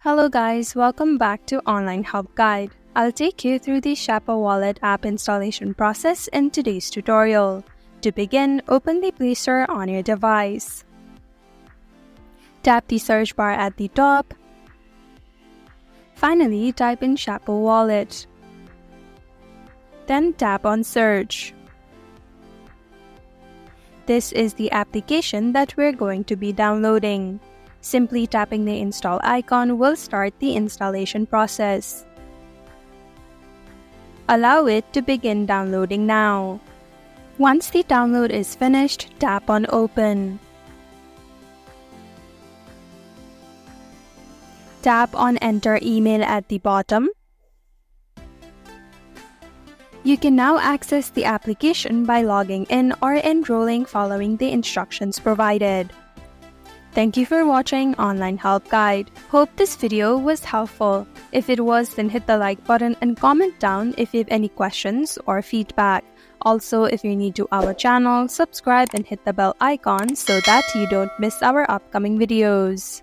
Hello guys, welcome back to Online Help Guide. I'll take you through the Xapo wallet app installation process in today's tutorial. To begin, open the Play Store on your device. Tap the search bar at the top. Finally, type in Xapo wallet. Then tap on search. This is the application that we're going to be downloading. Simply tapping the install icon will start the installation process. Allow it to begin downloading now. Once the download is finished, tap on Open. Tap on Enter Email at the bottom. You can now access the application by logging in or enrolling following the instructions provided. Thank you for watching Online Help Guide. Hope this video was helpful. If it was, then hit the like button and comment down if you have any questions or feedback. Also, if you're new to our channel, subscribe and hit the bell icon so that you don't miss our upcoming videos.